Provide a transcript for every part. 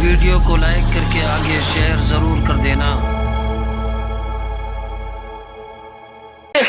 Video کو like کر کے آگے شیئر ضرور کر دینا۔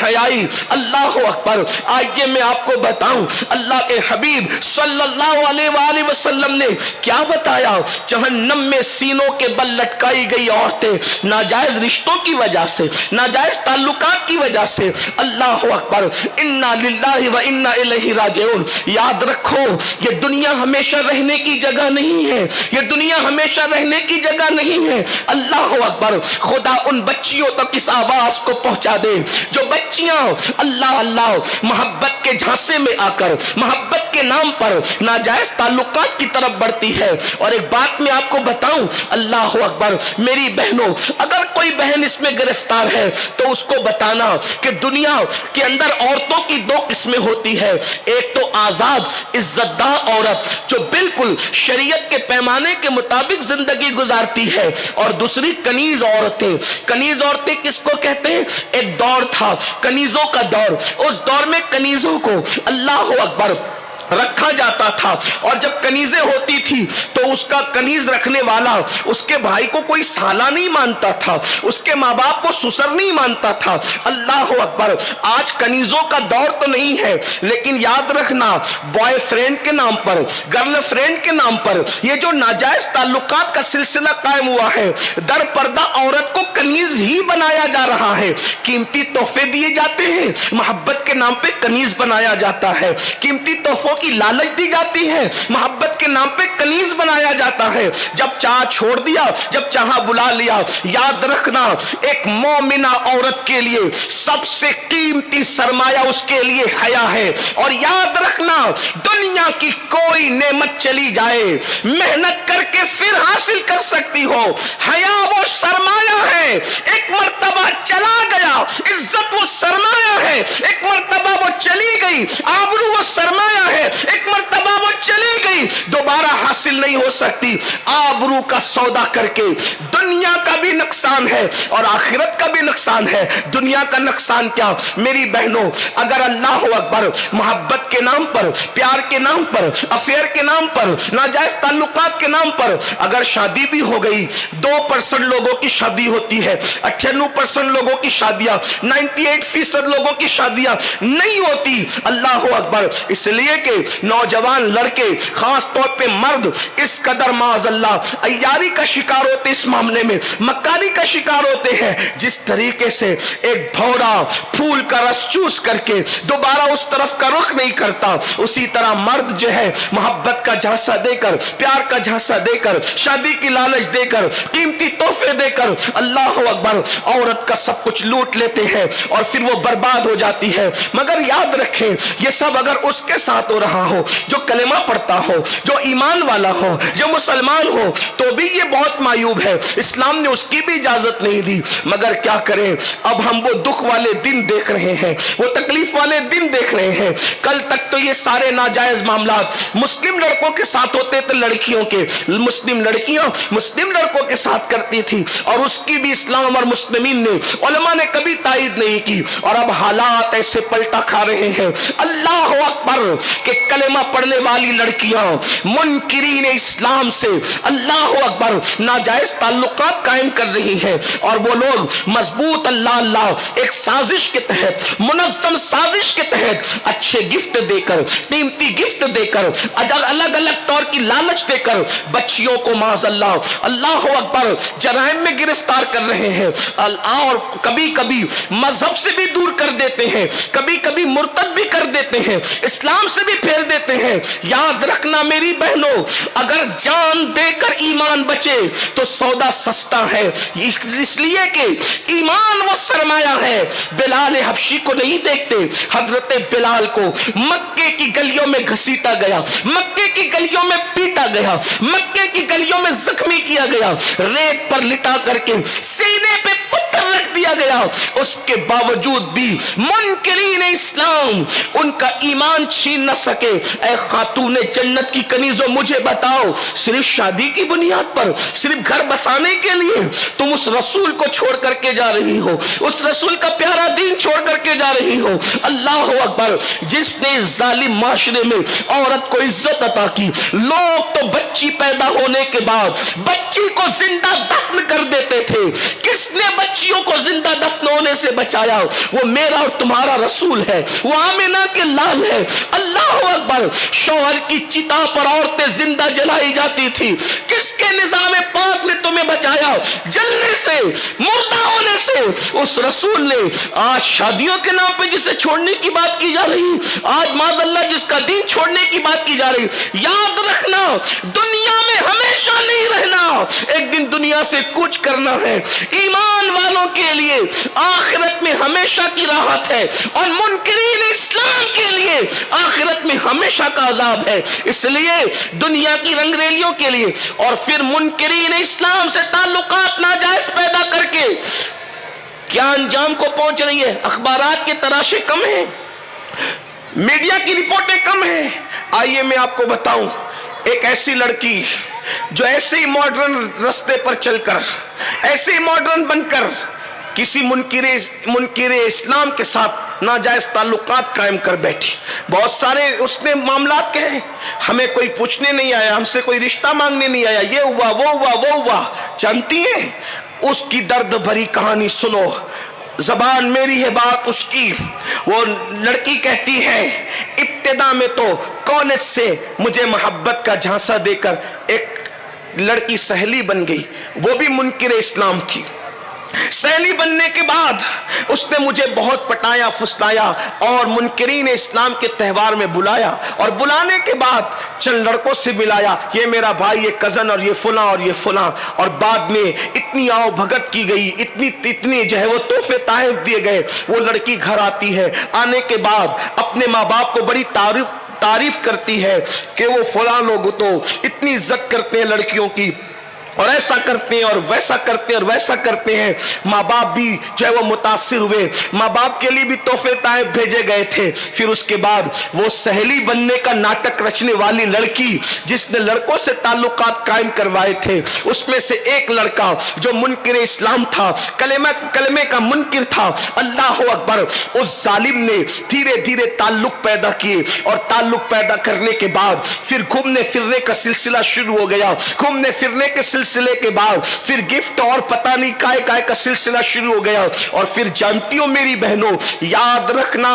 حیائی اللہ اکبر۔ آئیے میں آپ کو بتاؤں اللہ کے حبیب صلی اللہ علیہ وآلہ وسلم نے کیا بتایا۔ جہنم میں سینوں کے بل لٹکائی گئی عورتیں ناجائز رشتوں کی وجہ سے، ناجائز تعلقات کی وجہ سے، اللہ اکبر، انا للہ و انا الیہ راجعون۔ یاد رکھو یہ دنیا ہمیشہ رہنے کی جگہ نہیں ہے، یہ دنیا ہمیشہ رہنے کی جگہ نہیں ہے۔ اللہ اکبر، خدا ان بچیوں تک اس آواز کو پہنچا دے جو بچیاں اللہ اللہ محبت کے جھانسے میں آ کر محبت کے نام پر ناجائز تعلقات کی طرف بڑھتی ہے۔ اور ایک بات میں آپ کو بتاؤں، اللہ اکبر، میری بہنوں، اگر کوئی بہن اس میں گرفتار ہے تو اس کو بتانا کہ دنیا کے اندر عورتوں کی دو قسمیں ہوتی ہے، ایک تو آزاد عزت دار عورت جو بالکل شریعت کے پیمانے کے مطابق زندگی گزارتی ہے، اور دوسری کنیز عورتیں۔ کنیز عورتیں کس کو کہتے ہیں؟ ایک دور تھا کنیزوں کا دور، اس دور میں کنیزوں کو اللہ اکبر رکھا جاتا تھا، اور جب کنیزیں ہوتی تھی تو اس کا کنیز رکھنے والا اس کے بھائی کو کوئی سالہ نہیں مانتا تھا، اس کے ماں باپ کو سسر نہیں مانتا تھا۔ اللہ اکبر، آج کنیزوں کا دور تو نہیں ہے، لیکن یاد رکھنا بوائے فرینڈ کے نام پر، گرل فرینڈ کے نام پر یہ جو ناجائز تعلقات کا سلسلہ قائم ہوا ہے، در پردہ عورت کو کنیز ہی بنایا جا رہا ہے۔ قیمتی تحفے دیے جاتے ہیں، محبت کے نام پہ کنیز بنایا جاتا ہے، قیمتی تحفوں کی لالچ دی جاتی ہے، محبت کے نام پہ کنیز بنایا جاتا ہے۔ جب چاہ چھوڑ دیا، جب چاہا بلا لیا۔ یاد رکھنا ایک مومنہ عورت کے لیے سب سے قیمتی سرمایہ اس کے لیے حیا ہے، اور یاد رکھنا دنیا کی کوئی نعمت چلی جائے محنت کر کے پھر حاصل کر سکتی ہو، حیا وہ سرمایہ ہے، ایک مرتبہ چلا گیا، عزت وہ سرمایہ ہے، ایک مرتبہ وہ چلی گئی، آبرو وہ سرمایہ ہے، ایک مرتبہ وہ چلی گئی، دوبارہ حاصل نہیں ہو سکتی۔ آبرو کا سودا کر کے دنیا کا بھی نقصان ہے اور آخرت کا بھی نقصان ہے۔ دنیا کا نقصان کیا میری بہنوں؟ اگر اللہ اکبر محبت کے نام پر، پیار کے نام پر، افیئر کے نام پر، ناجائز تعلقات کے نام پر اگر شادی بھی ہو گئی، 2% لوگوں کی شادی ہوتی ہے، 98% لوگوں کی شادیاں، 98% لوگوں کی شادیاں نہیں ہوتی۔ اللہ اکبر، اس لیے کہ نوجوان لڑکے خاص طور پہ مرد اس قدر معاذ اللہ عیاری کا شکار ہوتے، اس معاملے میں مکاری کا شکار ہوتے ہیں۔ جس طریقے سے ایک بھوڑا پھول کا رس چوس کر کے دوبارہ اس طرف کا رخ نہیں کرتا، اسی طرح مرد جو ہے محبت کا جھانسا دے کر، پیار کا جھانسا دے کر، شادی کی لالچ دے کر، قیمتی تحفے دے کر اللہ اکبر عورت کا سب کچھ لوٹ لیتے ہیں اور پھر وہ برباد ہو جاتی ہے۔ مگر یاد رکھیں یہ سب اگر اس کے ساتھ ہو رہا ہو جو کلمہ پڑھتا ہو، جو ایمان والا ہو، جو مسلمان ہو، تو بھی یہ بہت معیوب ہے، اسلام نے اس کی بھی اجازت نہیں دی۔ مگر کیا کریں، اب ہم وہ دکھ والے دن دیکھ رہے ہیں، وہ تکلیف والے دن دیکھ رہے ہیں۔ کل تک تو یہ سارے ناجائز معاملات مسلم لڑکوں کے ساتھ ہوتے تھے، لڑکیوں کے، مسلم لڑکیاں مسلم لڑکوں کے ساتھ کرتی تھی، اور اس کی بھی اسلام اور مسلمین نے، علماء نے کبھی تائید نہیں کی، اور اب حالات ایسے پلٹا کھا رہے ہیں۔ اللہ اکبر کہ کلمہ پڑھنے والی لڑکیاں منکرین اسلام سے اللہ اکبر ناجائز تعلقات قائم کر رہی ہیں، اور وہ لوگ مضبوط اللہ اللہ ایک سازش کے تحت، منظم سازش کے تحت اچھے گفٹ دے کر، قیمتی گفٹ دے کر، الگ الگ طور کی لالچ دے کر بچیوں کو معاذ اللہ اللہ اکبر جرائم میں گرفتار کر رہے ہیں، اور کبھی کبھی مذہب سے بھی دور کر دیتے ہیں، کبھی کبھی مرتد بھی کر دیتے ہیں، اسلام سے بھی پھیر دیتے ہیں۔ یاد رکھنا میری بہنوں، اگر جان دے کر ایمان بچے تو سودا سستا ہے، اس لیے کہ ایمان وہ سرمایہ ہے۔ بلال حبشی کو نہیں دیکھتے، حضرت بلال کو مکے کی گلیوں میں گھسیٹا گیا، مکے کی گلیوں میں پیٹا گیا، مکے کی گلیوں میں زخمی کیا گیا، ریت پر لٹا کر کے سینے پہ پتھر पर रख दिया गया, उसके बावजूद भी मुनकिरीन इस्लाम उनका ईमान छीन न सके। ऐ खातूने जन्नत की कनीजों, मुझे बताओ, सिर्फ शादी की बुनियाद पर, सिर्फ घर बसाने के लिए तुम उस रसूल को छोड़ करके जा रही हो, उस रसूल का प्यारा दीन छोड़ करके जा रही हो। अल्लाह अकबर, जिसने जालिम माशरे में औरत को इज्जत अता की। लोग तो बच्ची पैदा होने के बाद बच्ची को जिंदा दफन कर देते थे। किसने बच्चियों को जिंदा दफन होने से बचाया? वो मेरा और तुम्हारा रसूल है, वो आमिना के लाल है। अल्लाह अकबर, शौहर की चिता पर औरतें जिंदा जलाई जाती थी। किसके निजाम पाक ने तुम्हें बचाया जलने से, मुर्दा होने से? उस रसूल ने। आज शादियों के नाम पे जिसे छोड़ने की बात की जा रही, आज माज़अल्लाह जिसका दीन छोड़ने की बात की जा रही, याद रखना, दुनिया में हमेशा नहीं रहना, एक दिन दुनिया से कूच करना है। ईमान वालों के लिए आखिरत में हमेशा की राहत है, और मुनकिरीन इस्लाम के लिए आखिरत में हमेशा का अजाब है। इसलिए दुनिया की रंगरेलियों के लिए और फिर मुनकिरीन इस्लाम से ताल्लुकात नाजायज पैदा करके क्या अंजाम को पहुंच रही है? अखबारात के तराशे कम हैं, मीडिया की रिपोर्टें कम हैं। आइए मैं आपको बताऊं, एक ऐसी लड़की जो ऐसे ही मॉडर्न रास्ते पर चलकर, ऐसे ही मॉडर्न बनकर किसी मुनकिरे इस्लाम के साथ नाजायज ताल्लुकात कायम कर बैठी। बहुत सारे उसने मामलात कहे, हमें कोई पूछने नहीं आया, हमसे कोई रिश्ता मांगने नहीं आया, ये हुआ वो हुआ वो हुआ। जानती हैं उसकी दर्द भरी कहानी सुनो, जबान मेरी है बात उसकी। वो लड़की कहती है, इब्तिदा में तो कॉलेज से मुझे मोहब्बत का झांसा देकर एक लड़की सहेली बन गई, वो भी मुनकिर इस्लाम थी। सहेली बनने के बाद उसने मुझे बहुत पटाया फुसलाया और मुनकिरीन इस्लाम के त्यौहार में बुलाया, और बुलाने के बाद चंद लड़कों से मिलाया, ये मेरा भाई, ये कजन, और ये फुला और ये फुला। और बाद में इतनी आओ भगत की गई, इतनी जो है वो तोहफे ताइफ दिए गए। वो लड़की घर आती है, आने के बाद अपने माँ बाप को बड़ी तारीफ करती है कि वो फुला लोग तो इतनी इज्जत करते हैं लड़कियों की, और ऐसा करते हैं और वैसा करते हैं और वैसा करते हैं। माँ बाप भी जो है वो मुतासिर हुए, माँ बाप के लिए भी तोहफे ताइफ भेजे गए थे। फिर उसके बाद वो सहेली बनने का नाटक रचने वाली लड़की, जिसने लड़कों से ताल्लुकात कायम करवाए थे, उसमें से एक लड़का जो मुनकिर इस्लाम था, कलमे का मुनकिर था, अल्लाह अकबर, उस जालिम ने धीरे धीरे ताल्लुक पैदा किए, और ताल्लुक पैदा करने के बाद फिर घूमने फिरने का सिलसिला शुरू हो गया। घूमने फिरने के सिलसिले के बाद फिर गिफ्ट और पता नहीं काय काय का सिलसिला शुरू हो गया। और फिर जानती हो मेरी बहनों, याद रखना,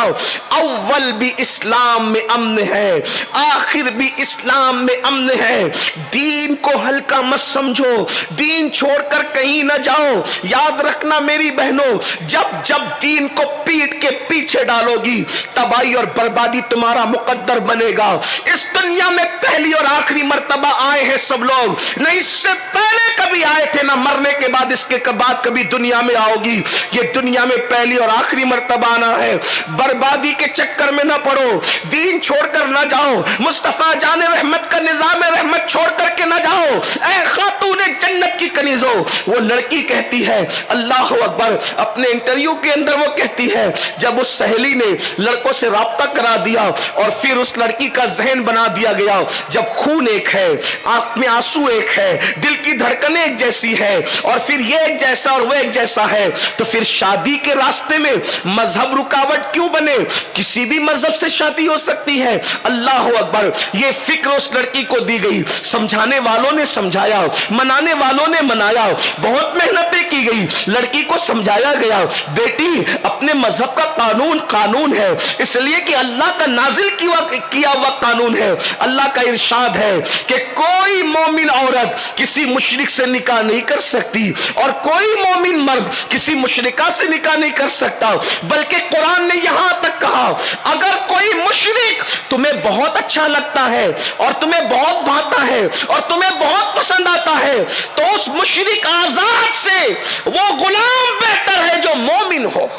अव्वल भी इस्लाम में अमन है, आखिर भी इस्लाम में अमन है। दीन को हल्का मत समझो, दीन छोड़कर कहीं ना जाओ। याद रखना मेरी बहनों, जब जब दीन को पीठ के पीछे डालोगी, तबाही और बर्बादी तुम्हारा मुकद्दर बनेगा। इस दुनिया में पहली और आखिरी मर्तबा आए हैं सब लोग, नहीं इससे पहले कभी आए थे, ना मरने के बाद इसके बाद कभी दुनिया में आओगी। ये दुनिया में पहली और आखिरी मर्तबा आना है। बर्बादी के चक्कर में ना पड़ो, दीन छोड़कर ना जाओ, मुस्तफा जाने रहमत का निजाम रहमत छोड़ करके ना जाओ। ऐ खातूने जन्नत की कनीजो, वो लड़की कहती है, अल्लाह अकबर, अपने इंटरव्यू के अंदर वो कहती है, जब उस सहेली ने लड़कों से राब्ता करा दिया और फिर उस लड़की का जहन बना दिया गया, जब खून एक है, आंख में आंसू एक है, दिल की धड़कनें एक जैसी है, और फिर ये एक जैसा और वो एक जैसा है, तो फिर शादी के रास्ते में मजहब रुकावट क्यों बने? किसी भी मजहब से शादी हो सकती है। अल्लाह अकबर, ये फिक्र उस लड़की को दी गई। समझाने वालों ने समझाया, मनाने वालों ने मनाया, बहुत मेहनतें की गई, लड़की को समझाया गया, बेटी अपने मजहब का कानून कानून है, इसलिए कि अल्लाह का नाजिल किया हुआ कानून है। अल्लाह का इरशाद है कि कोई मोमिन औरत किसी मुशरिक से निकाह नहीं कर सकती, और कोई मोमिन मर्द किसी मुशरिका से निकाह नहीं कर सकता। बल्कि कुरान ने यहां तक कहा, अगर कोई मुशरिक तुम्हें बहुत अच्छा लगता है और तुम्हें बहुत भाता है और तुम्हें बहुत पसंद आता है, तो उस मुशरिक आजाद से वो गुलाम बेहतर है जो मोमिन हो।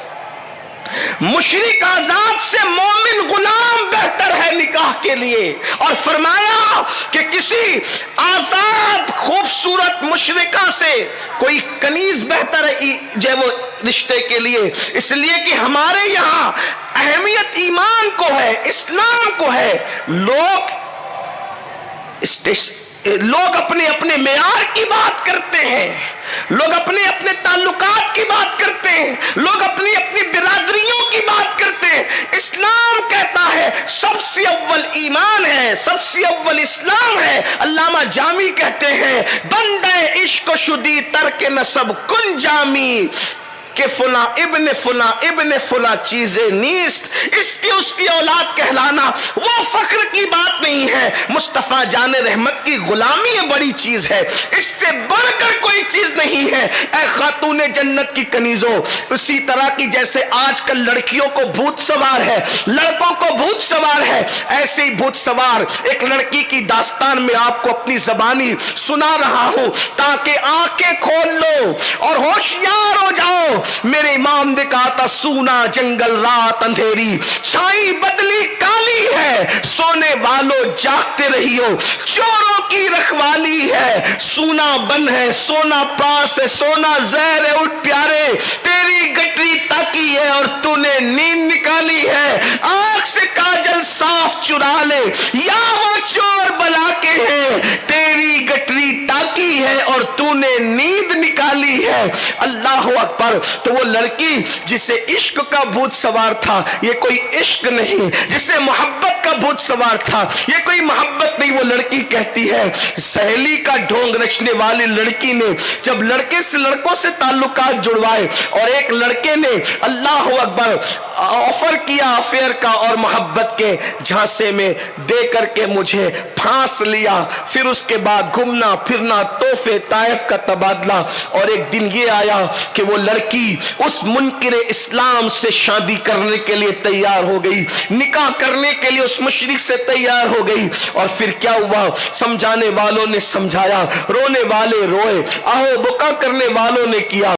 मुशरिक आजाद से मोमिन गुलाम बेहतर है निकाह के लिए। और फरमाया कि किसी आजाद खूबसूरत खूबसूरत मुशरिका से कोई कनीज बेहतर है जो वो रिश्ते के लिए, इसलिए कि हमारे यहाँ अहमियत ईमान को है, इस्लाम को है। लोग अपने अपने मेयार की बात करते हैं, लोग अपने अपने ताल्लुकात की बात करते हैं, लोग अपनी अपनी बिरादरियों की बात करते हैं। इस्लाम कहता है सबसे अव्वल ईमान है, सबसे अव्वल इस्लाम है। अल्लामा जामी कहते हैं बंदे इश्क शुदी तरके नसब कुन जामी कि फुला इब्ने फुला चीजें नीस्त। इसकी उसकी औलाद कहलाना वो फख्र की बात नहीं है, मुस्तफा जाने रहमत की गुलामी ये बड़ी चीज है, इससे बढ़कर कोई चीज नहीं है। ऐ खातूने जन्नत की कनीजों, उसी तरह की जैसे आजकल लड़कियों को भूत सवार है, लड़कों को भूत सवार है, ऐसे ही भूत सवार एक लड़की की दास्तान में आपको अपनी जबानी सुना रहा हूं, ताकि आंखें खोल लो और होशियार हो जाओ। मेरे इमाम ने कहा था सूना जंगल रात अंधेरी, छाई बदली काली है, सोने वालों जागते रहियो, चोरों की रखवाली है। सूना बन है, सोना पास है, सोना जहर है, उठ प्यारे तेरी गटरी ताकी है और तूने नींद निकाली है। आंख से काजल साफ चुरा ले या वो चोर बला के है, तेरी गटरी ताकी है और तूने नींद निकाली है। अल्लाह अकबर। तो वो लड़की जिसे इश्क का भूत सवार था, ये कोई इश्क नहीं, जिसे मोहब्बत का भूत सवार था, ये कोई मोहब्बत नहीं। वो लड़की कहती है सहेली का ढोंग रचने वाली लड़की ने जब लड़के से लड़कों से ताल्लुकात जुड़वाए और एक लड़के ने अल्लाह अकबर ऑफर किया अफेयर का और मोहब्बत के झांसे में दे करके मुझे फांस लिया, फिर उसके बाद घूमना फिरना, तोहफे ताइफ का तबादला, और एक दिन ये आया कि वो लड़की उस मुनकिर इस्लाम से शादी करने के लिए तैयार हो गई, निकाह करने के लिए उस मुशरिक से तैयार हो गई। और फिर क्या हुआ, समझाने वालों ने समझाया, रोने वाले रोए, आहो बुका करने वालों ने किया।